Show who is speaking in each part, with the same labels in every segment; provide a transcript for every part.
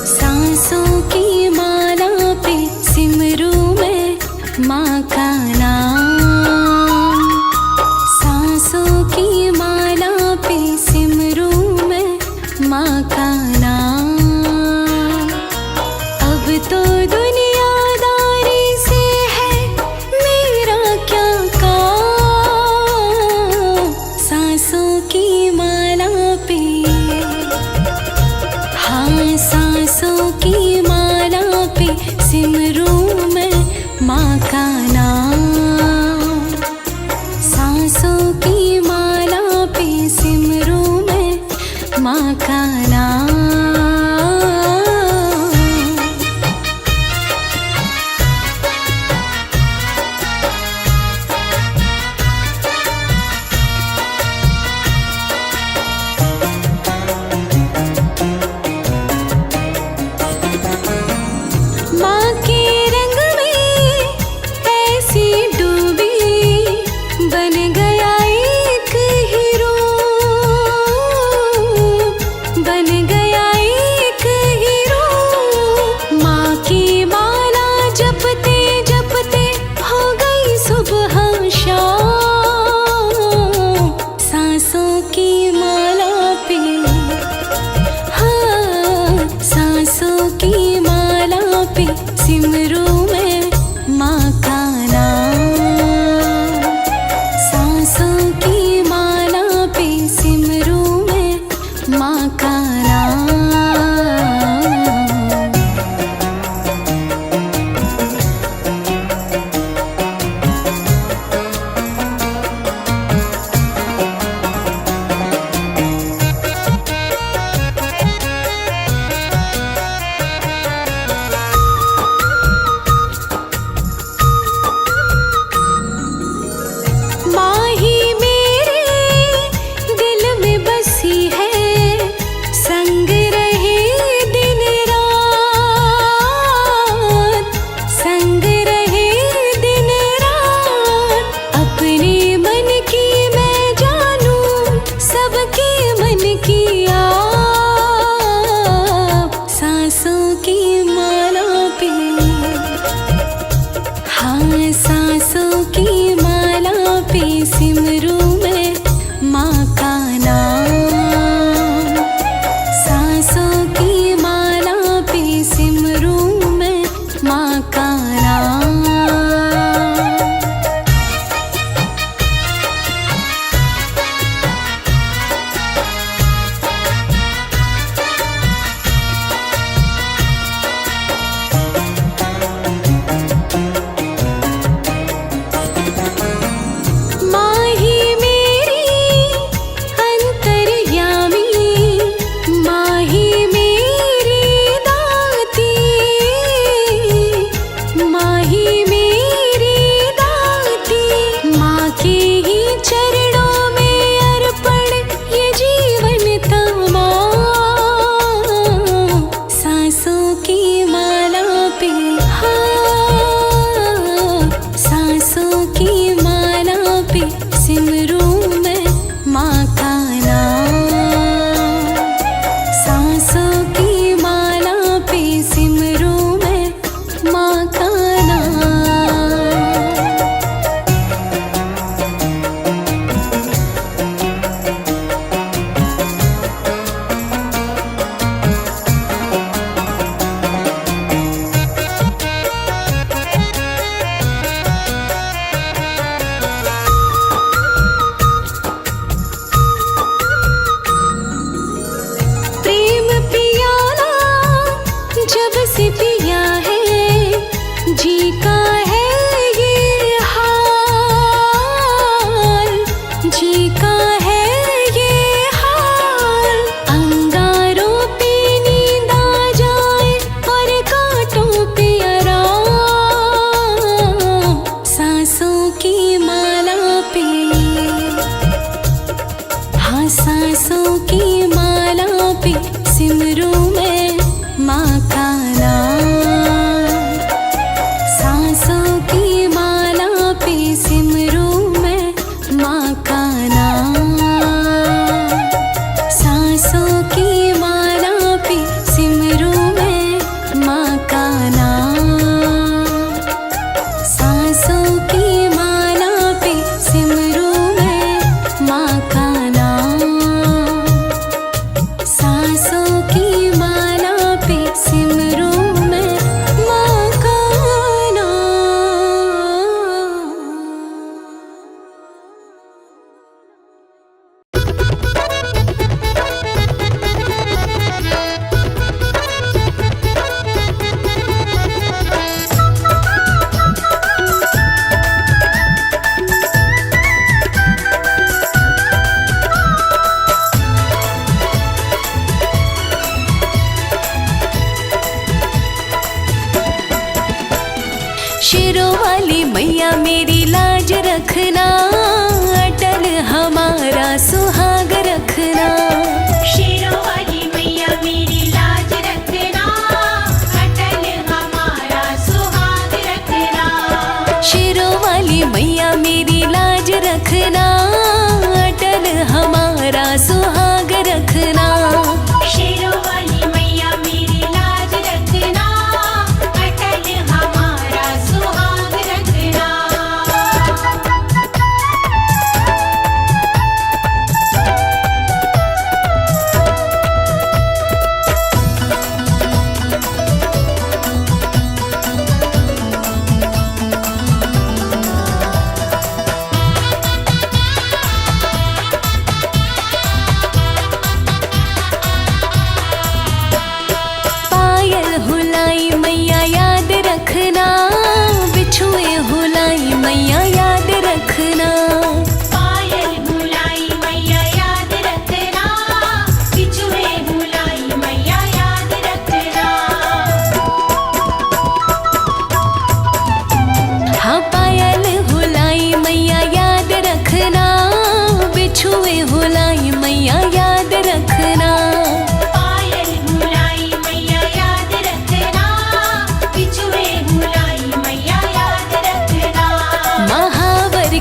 Speaker 1: सांसों की माला पे सिमरू मैं माँ का नाम,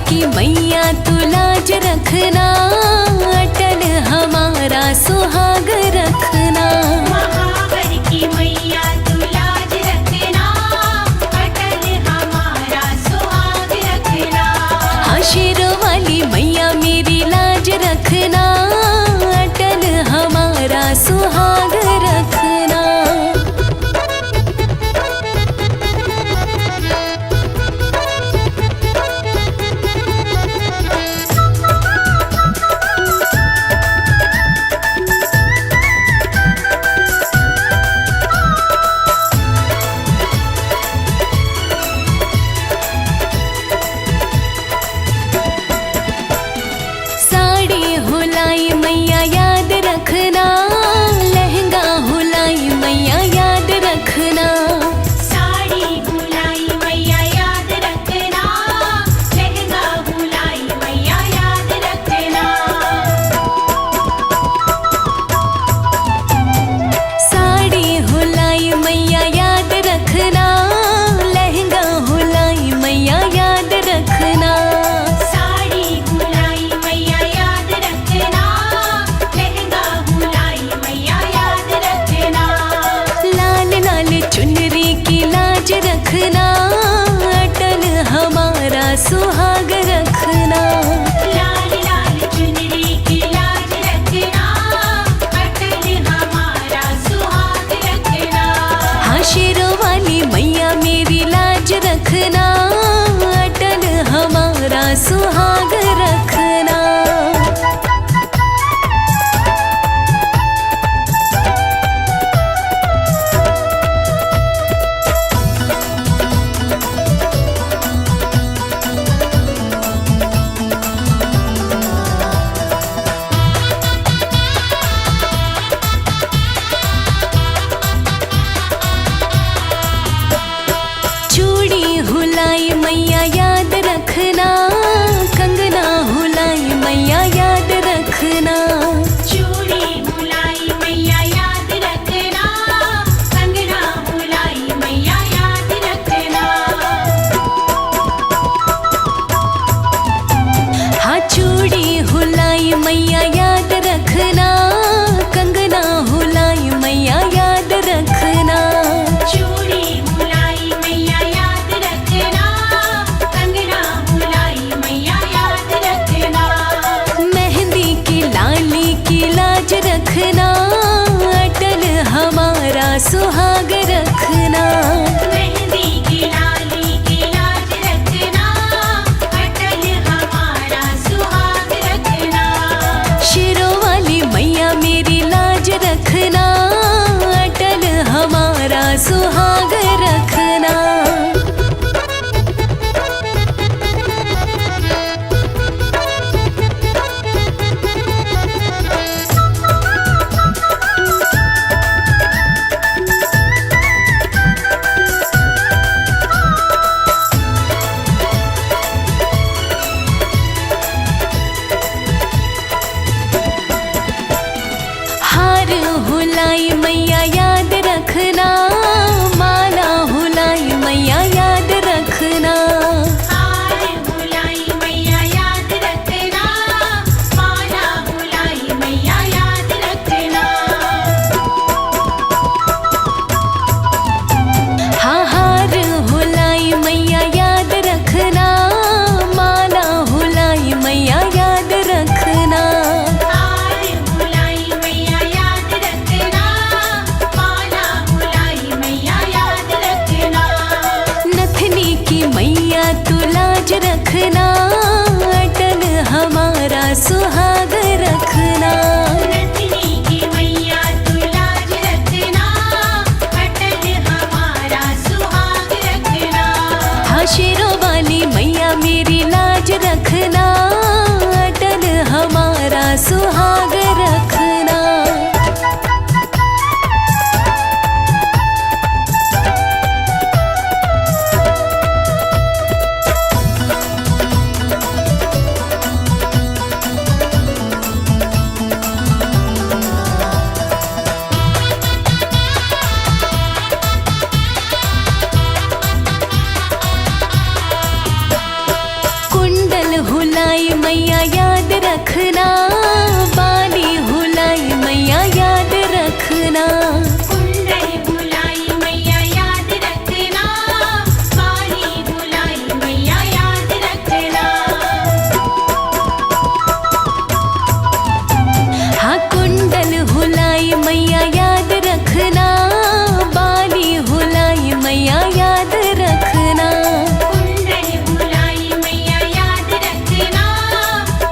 Speaker 1: की मैया तू लाज रखना, अटल हमारा सुहाग रखना।
Speaker 2: महावर की मैया तू लाज रखना, अटल हमारा सुहाग रखना।
Speaker 1: हाँ शेरों वाली मैया मेरी लाज रखना, अटल हमारा सुहाग रखना। साड़ी हुलाई मैया याद रखना, लहंगा हुलाई मैया याद रखना।
Speaker 2: साड़ी बुलाई मैया याद रखना, लहंगा बुलाई मैया याद रखना।
Speaker 1: साड़ी हुलाई मैया याद रखना, लहंगा हुलाई मैया याद रखना।
Speaker 2: साड़ी बुलाई मैया याद रखना, लहंगा बुलाई मैया याद रखना।
Speaker 1: लाल लाल चुनरी की लाज रखना, अटल हमारा सुहाग रखना।
Speaker 2: लाल लाल चुनरी की लाज रखना, अटल हमारा सुहाग रखना।
Speaker 1: हाँ शेरों वाली मैया मेरी लाज रखना, अटल हमारा सुहाग रखना। चूड़ी हुलाई मैया याद रखना, कंगना हुलाई मैया याद रखना।
Speaker 2: चूड़ी बुलाई मैया याद रखना, कंगना बुलाई मैया याद रखना।
Speaker 1: हाँ चूड़ी हुलाई मैया याद रखना, कंगना हुलाई मैया याद रखना।
Speaker 2: चूड़ी बुलाई मैया याद रखना, कंगना बुलाई मैया याद रखना।
Speaker 1: मेहंदी की लाली की लाज रखना, अटल हमारा सुहाग रखना।
Speaker 2: मेहंदी की लाली की लाज रखना, अटल हमारा सुहाग रखना।
Speaker 1: शेरों वाली मैया मेरी लाज रखना, अटल हमारा सुहाग रखना। हार हुलाई मैया याद रखना, माला हुलाई मैया याद रखना।
Speaker 2: हार बुलाई मैया याद रखना, माला बुलाई मैया याद रखना।
Speaker 1: हाँ हार हुलाई मैया याद रखना, माला हुलाई मैया याद रखना।
Speaker 2: हार बुलाई मैया याद रखना, माला बुलाई मैया याद रखना।
Speaker 1: नथनी की मैया तू लाज रखना, अटल हमारा सुहाग रखना।
Speaker 2: रत्नी की मैया तू लाज रखना, अटल हमारा सुहाग रखना।
Speaker 1: हाँ शेरों वाली मैया मेरी लाज रखना, अटल हमारा सुहाग रखना। हुलाई मैया याद रखना, बाली हुलाई मैया याद रखना।
Speaker 2: कुंडल बुलाई मैया याद रखना, बाली बुलाई मैया याद रखना।
Speaker 1: हाँ कुंडल हुलाई मैया याद रखना, बाली हुलाई मैया याद रखना।
Speaker 2: कुंडल बुलाई मैया याद रखना,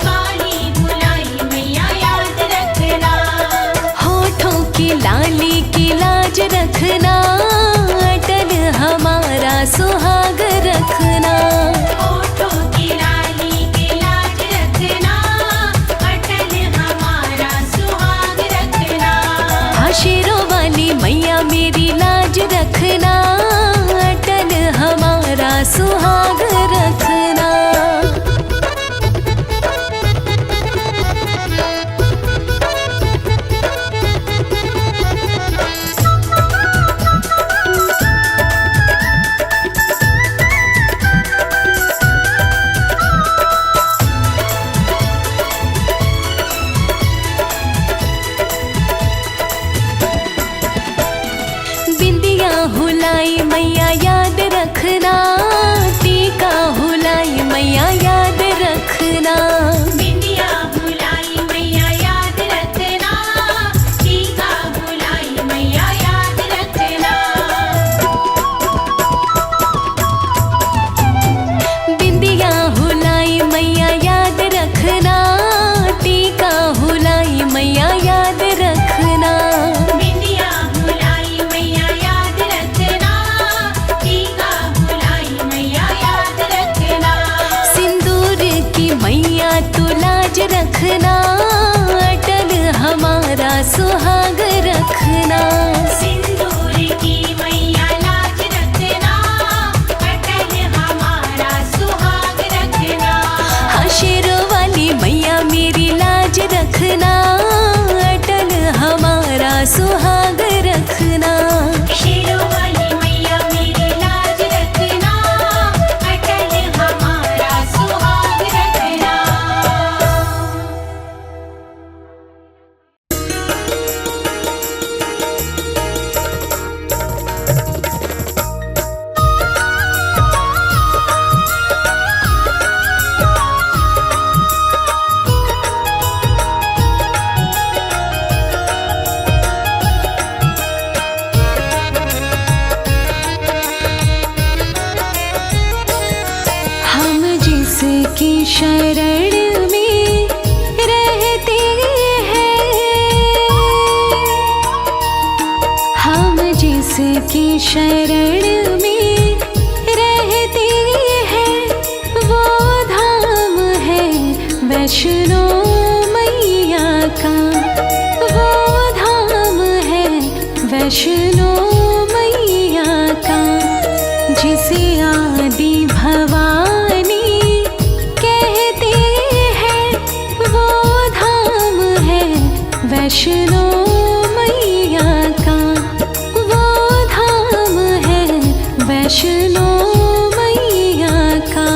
Speaker 2: बाली बुलाई मैया याद रखना।
Speaker 1: होठों की लाली की लाज रखना, अटल हमारा सुहाग रखना।
Speaker 2: होठों की लाली की लाज रखना, अटल हमारा सुहाग रखना।
Speaker 1: हाँ शेरों वाली मैया मेरी लाज रखना, अटल हमारा सुहाग रखना। बिंदिया हुलाई मैया याद रखना, टीका हुलाई मैया याद रखना।
Speaker 2: बिंदिया बुलाई मैया याद रखना, टीका बुलाई मैया याद रखना।
Speaker 1: बिंदिया हुलाई मैया याद रखना, टीका हुलाई मैया याद रखना।
Speaker 2: बिंदिया बुलाई मैया याद रखना, टीका बुलाई मैया याद रखना।
Speaker 1: सिंदूर की मैया तू लाज रखना, अटल हमारा सुहाग रखना।
Speaker 2: सिंदूर की मैया लाज रखना, अटल हमारा सुहाग रखना।
Speaker 1: हाँ शेरों वाली मैया मेरी लाज रखना, अटल हमारा सुहाग रखना।
Speaker 2: शेरों वाली मैया मेरी लाज रखना, अटल हमारा सुहाग रखना।
Speaker 1: हम जिसकी शरण में रहते हैं, हम जिसकी शरण में रहते हैं, वो धाम है वैष्णो मैया का। वो धाम है वैष्णो मैया का, जिसे आदि भवानी कहते हैं। वो धाम है वैष्णो मैया का, वो धाम है वैष्णो मैया का।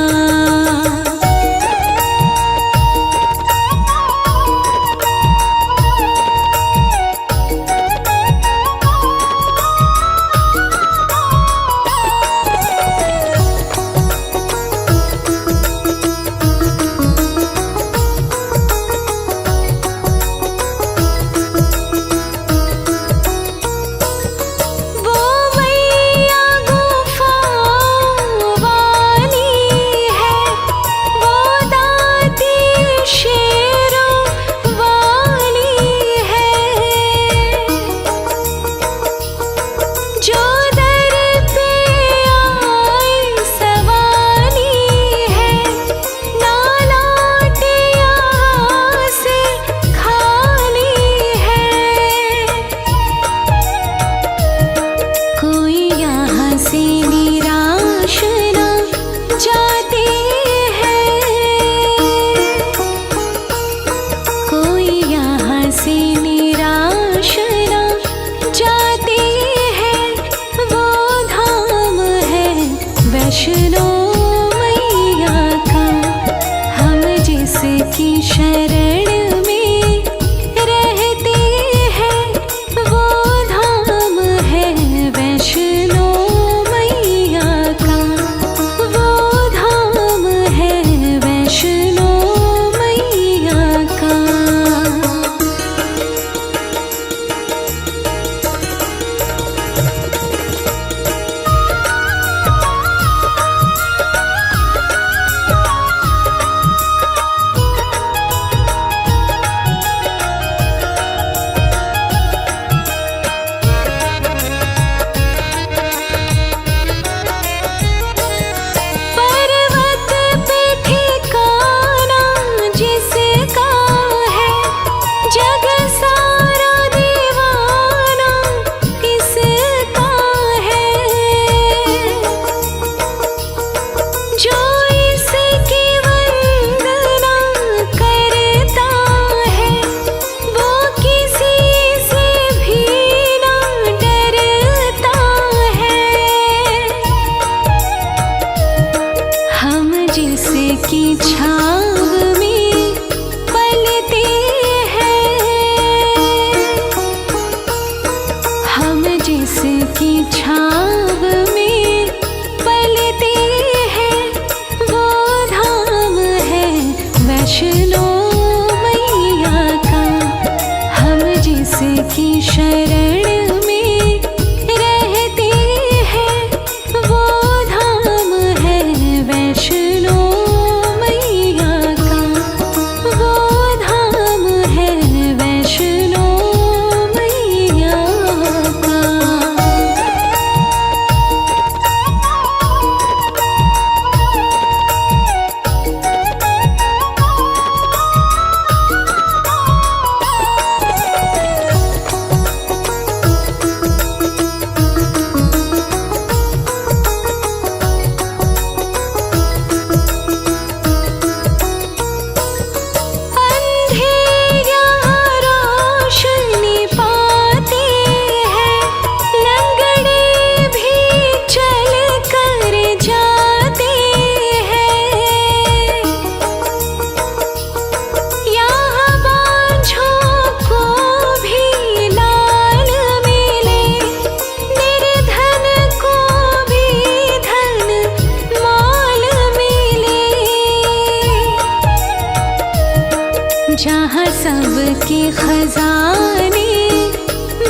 Speaker 1: जहाँ सबके खजाने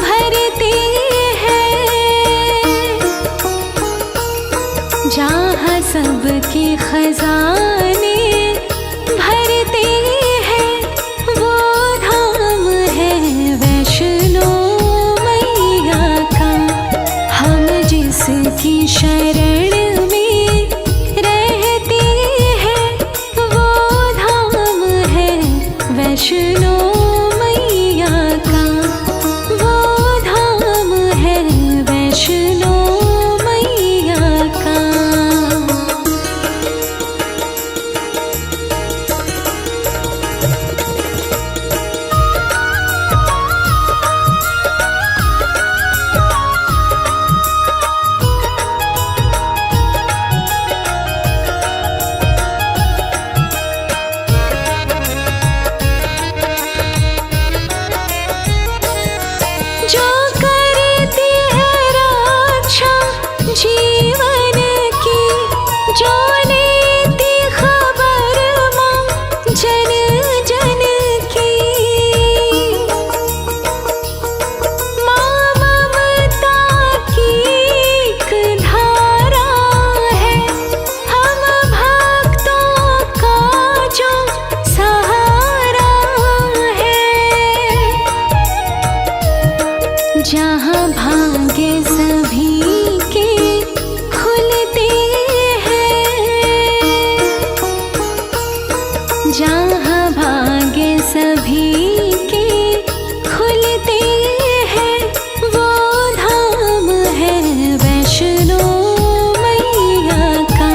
Speaker 1: भरते हैं, जहाँ सबके खजाने भरते हैं, वो धाम है वैष्णो मैया का। हम जिसकी शरण में रहते हैं, वो धाम है वैष्णो मैया का, वो धाम है वैष्णो मैया का। जो करती है रक्षा जीवन की, जो लेती खबर माँ जन जन की, माँ ममता की एक धारा है, हम भक्तों का जो सहारा है। जहाँ भाग्य सभी के खुलते हैं, जहाँ भाग्य सभी के खुलते हैं, वो धाम है वैष्णो मैया का।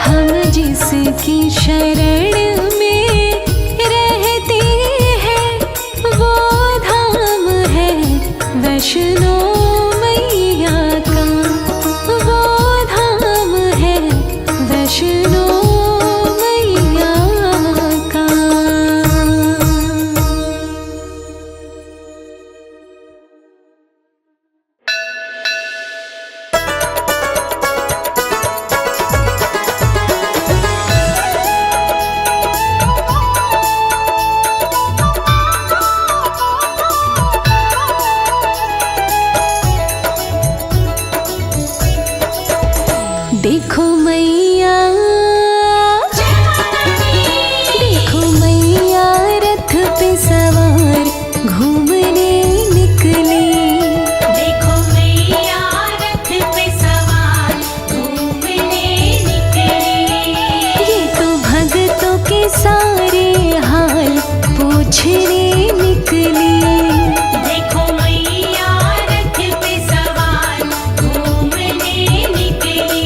Speaker 1: हम जिसकी शरण में रहते हैं, वो धाम है वैष्णो मैया का, वो धाम है वैष्णो मैया का। देखो मैया, देखो मैया रथ पे सवार घूमने निकले।
Speaker 2: देखो मैया रथ पे सवार घूमने निकले।
Speaker 1: ये तो भक्तों के सारे हाल पूछने निकले।
Speaker 2: देखो मैया रथ पे सवार घूमने निकली।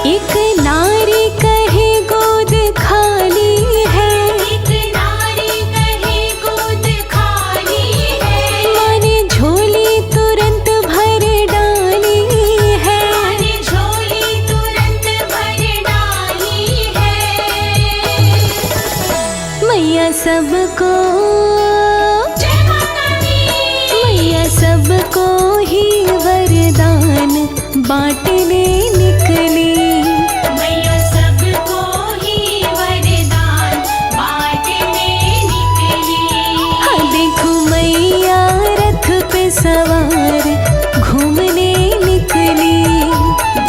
Speaker 1: एक नारी कहे गोद खाली है,
Speaker 2: एक नारी कहे गोद खाली है।
Speaker 1: माने झोली तुरंत भर डाली है।
Speaker 2: माने झोली तुरंत भर डाली है।
Speaker 1: मैया सबको,
Speaker 2: जय माता दी।
Speaker 1: मैया सबको ही वरदान बांटने निकली।
Speaker 2: मैया सबको ही वरदान बांटने निकली।
Speaker 1: हाँ देखो मैया रथ पे सवार घूमने निकली।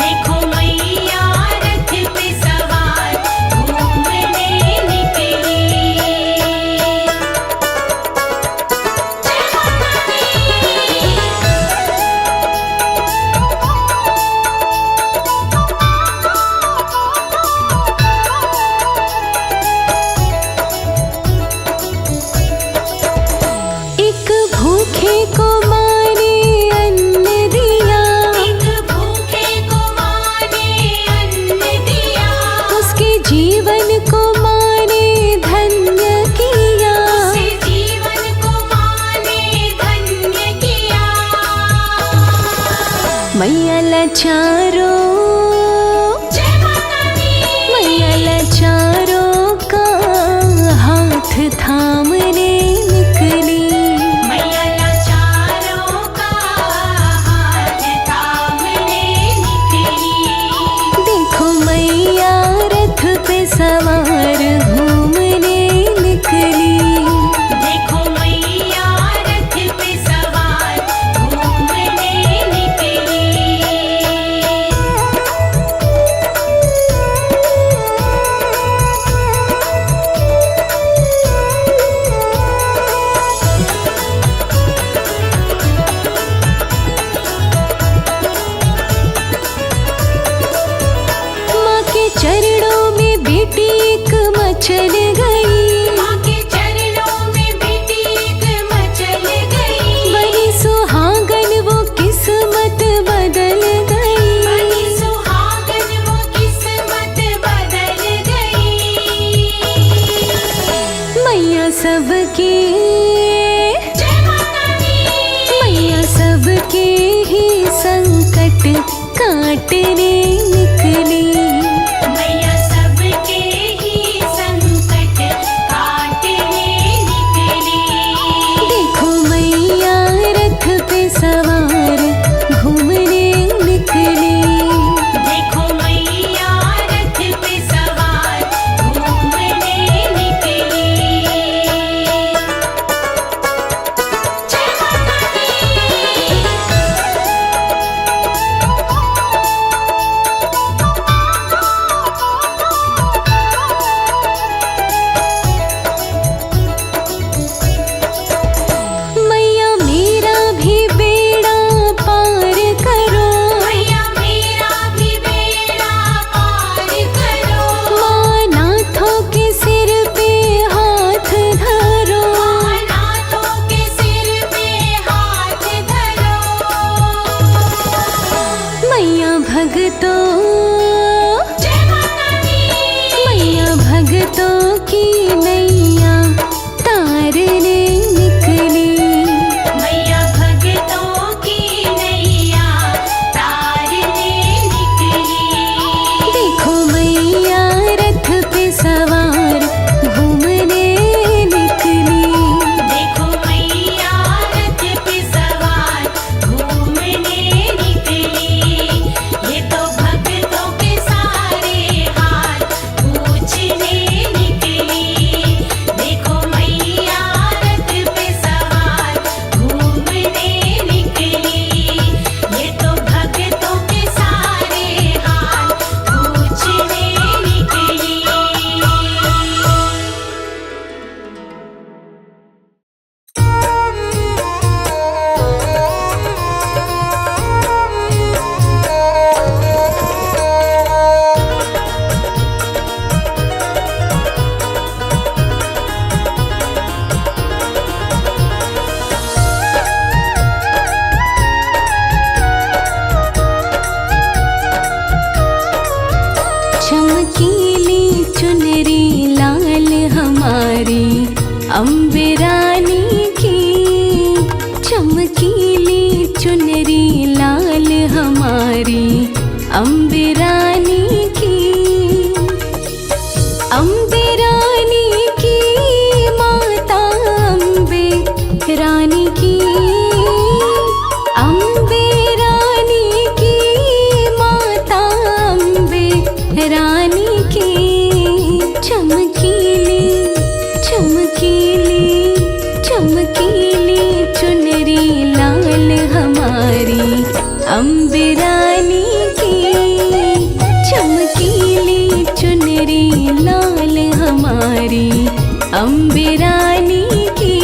Speaker 2: देखो मैया रथ पे सवार घूमने निकली। जय माता दी।
Speaker 1: एक भूखे को माने अन्न दिया,
Speaker 2: एक भूखे को माने अन्न दिया।
Speaker 1: उसके जीवन को माने धन्य किया।
Speaker 2: उसे जीवन को माने धन्य किया।
Speaker 1: मैया लाचारो,
Speaker 2: जय माता दी।
Speaker 1: मैया लाचारो सवार घूमने निकली।
Speaker 2: देखो मैया रथ पे सवार घूमने निकली।
Speaker 1: माँ के चरणों में बेटी एक मचल गई।
Speaker 2: माँ के चरणों में बेटी एक मचल गई।
Speaker 1: बड़ी सुहागन वो किस्मत बदल गई।
Speaker 2: बड़ी सुहागन वो किस्मत बदल गई।
Speaker 1: मैया सबके
Speaker 2: जय माता दी।
Speaker 1: मैया सबके ही संकट काटने निकली।
Speaker 2: मैया सबके ही संकट काटने निकली।
Speaker 1: देखो मैया रथ पे सवार घूमने निकली।
Speaker 2: देखो मैया रथ पे सवार घूमने निकली। जय माता दी।
Speaker 1: मैया मेरा भी बेड़ा पार करो।
Speaker 2: मैया मेरा भी बेड़ा पार करो।
Speaker 1: मानाथों के सिर पे हाथ धरो।
Speaker 2: अनाथों के सिर पे हाथ धरो।
Speaker 1: मैया भगतों
Speaker 2: जय माता दी।
Speaker 1: मैया भगतों की नैया तारने निकली।
Speaker 2: मैया भगतों की नैया तारने निकली।
Speaker 1: देखो मैया रथ पे सवार घूमने निकली।
Speaker 2: देखो मैया रथ पे सवार घूमने निकली। ये तो भक्तों के सारे हाल पूछने निकली। देखो मैया रथ पे सवार घूमने निकली। ये तो भक्तों के सारे हाल पूछने निकली।
Speaker 1: चमकीली चुनरी लाल हमारी अम्बे रानी की। चमकीली चुनरी लाल हमारी अम्बे रानी की। अम्बे रानी की माता अम्बे रानी की। अम्बे रानी की माता अम्बे रानी की। चमकीली चमकीली चमकीली चुनरी लाल हमारी अम्बे रानी की। चमकीली चुनरी लाल हमारी अम्बे रानी की।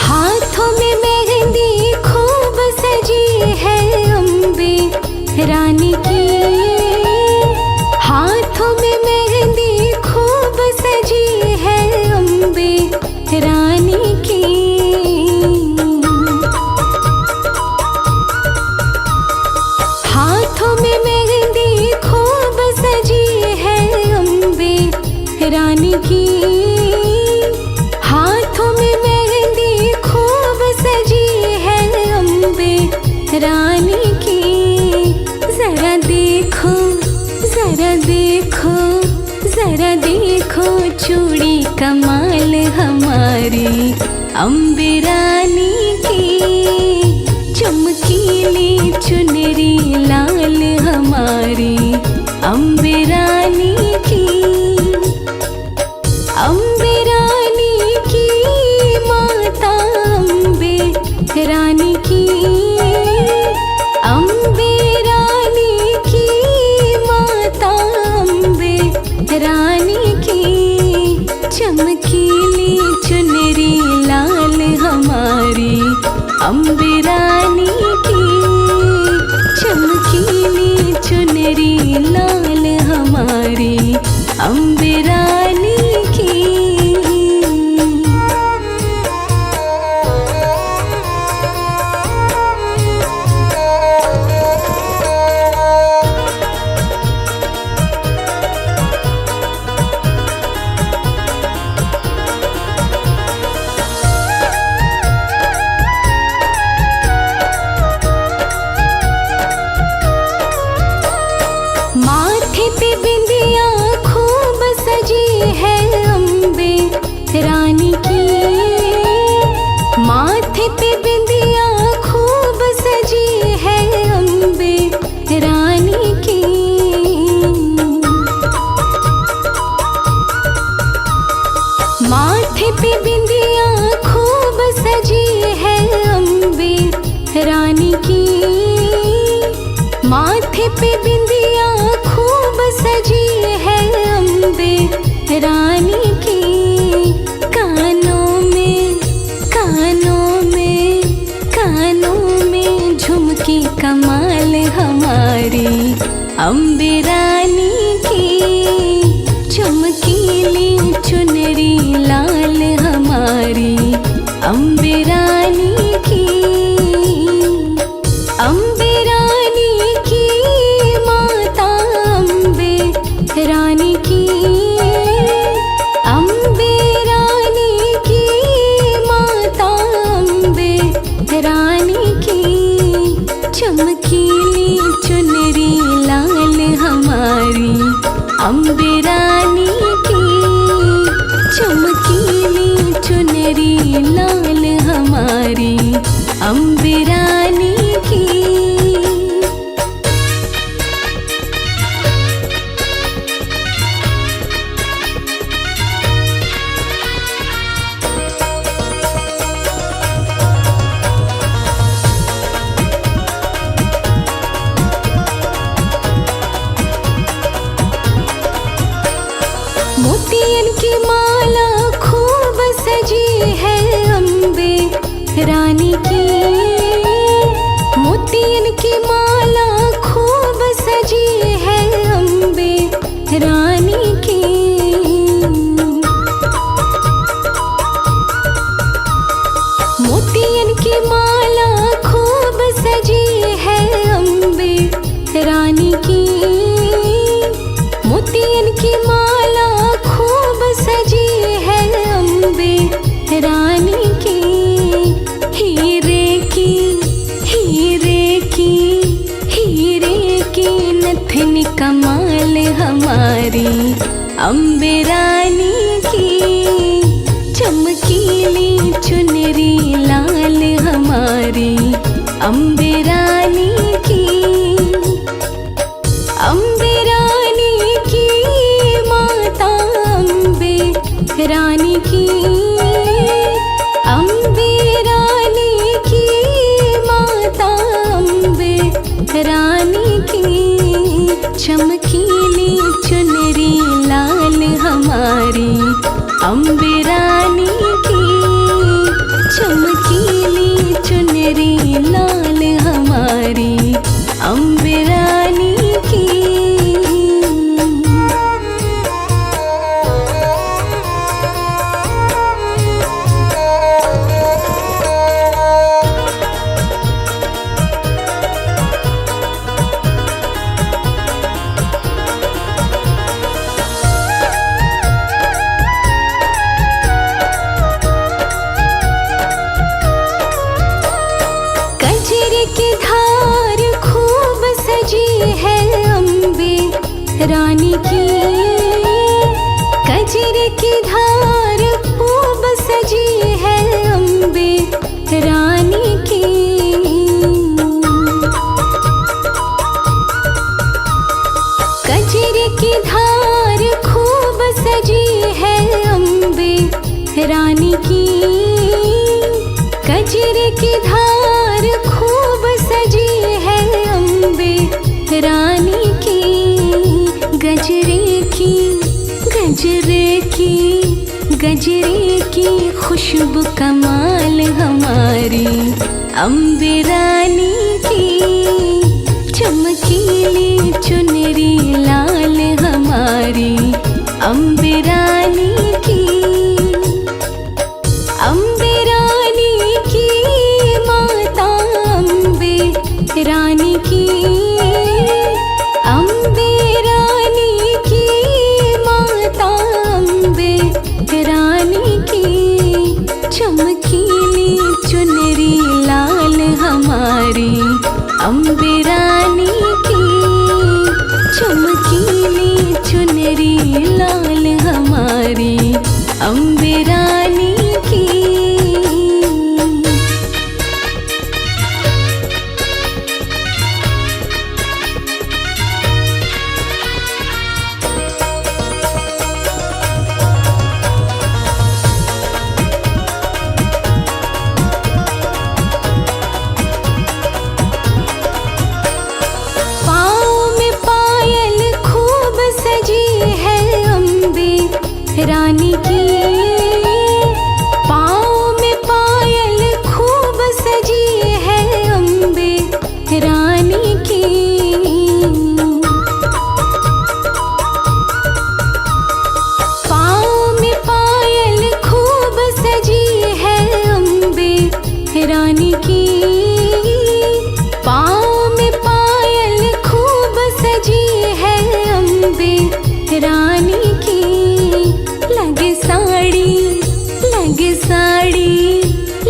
Speaker 1: हाथों में मेहंदी खूब सजी है अम्बे रानी की। हाथों में मेहंदी खूब सजी है अम्बे रानी की। हाथों में मेहंदी खूब सजी है अम्बे रानी की। हाथों में मेहंदी खूब सजी है अम्बे रानी जरा देखो चूड़ी कमाल हमारी अम्बे रानी की, चमकीली चुनरी लाल हमारी अम्बे रानी की। अम्बे रानी की माता अम्बे रानी की, अम्बे रानी की माता अम्बे रानी की, चमकीली चुनरी लाल हमारी अम्बे रानी की, चमकीली चुनरी लाल हमारी अम्बे रानी की। माथे पे बिंदिया खूब सजी है अम्बे रानी की, माथे पे बिंदिया खूब सजी है अम्बे रानी की। माथे पे बिंदिया खूब सजी है अम्बे रानी की, माथे पे बिंदिया खूब सजी है अम्बे रानी की। कानों में झुमकी कमाल हमारी अम्बे रानी की, चमकीली चुनरी लाल हमारी अम्बे रानी की। अम्बे रानी की माता अम्बे रानी की, अम्बे रानी की माता अम्बे रानी की, चमकीली चुनरी लाल हमारी अम्बे रानी की, चमकीली चुनरी लाल हमारी अम्बे रानी की। मोतियन की माला खूब सजी है अम्बे रानी की, मोतियन की माला खूब सजी है अम्बे रानी की। मोतियन की माला खूब सजी है अम्बे रानी की, मोतियन की माला खूब सजी है अम्बे रानी की। हीरे की नथनी कमाल हमारी अम्बे रानी की, चमकीली चुनरी लाल हमारी अम्बे रानी की। अम्बे रानी की माता अम्बे रानी की, अम्बे रानी की माता अम्बे रानी की, चमकीली चुनरी लाल हमारी अम्बे रानी की, चमकीली चुनरी लाल हमारी अम्बे रानी की। कजरे की धार खूब रानी की कजरे की धार खूब सजी है अम्बे रानी की। कजरे की धार खूब सजी है अम्बे रानी की। कजरे की धार खूब सजी है अम्बे रानी की। गजरे की खुशबू कमाल हमारी अम्बे रानी की। चमकीली चुनरी लाल हमारी अम्बे रानी की। अम्बे रानी की माता अम्बे रानी की। अम्बे रानी की माता अम्बे रानी की। चमकीली चुनरी लाल हमारी अम्बे रानी की। चमकीली चुनरी लाल हमारी अम्बे रानी की। रानी की पाँव में पायल खूब सजी है अम्बे रानी की। पाँव में पायल खूब सजी है अम्बे रानी की। पाँव में पायल खूब सजी है अम्बे रानी की।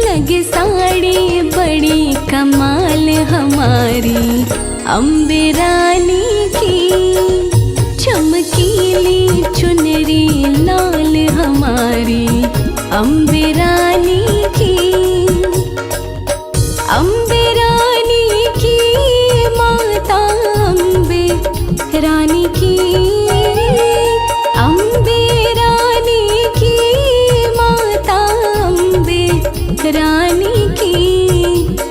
Speaker 1: लगे साड़ी बड़ी कमाल हमारी अम्बे रानी की। चमकीली चुनरी लाल हमारी अम्बे रानी की। अम्बे रानी की माता अम्बे रानी की। अम्बे रानी की माता अम्बे रानी की।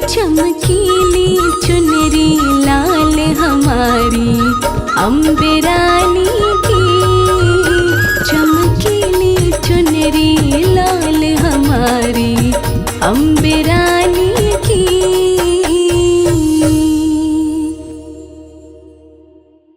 Speaker 1: चमकीली चुनरी लाल हमारी अम्बे रानी की। चमकीली चुनरी लाल हमारी अम्बे रानी।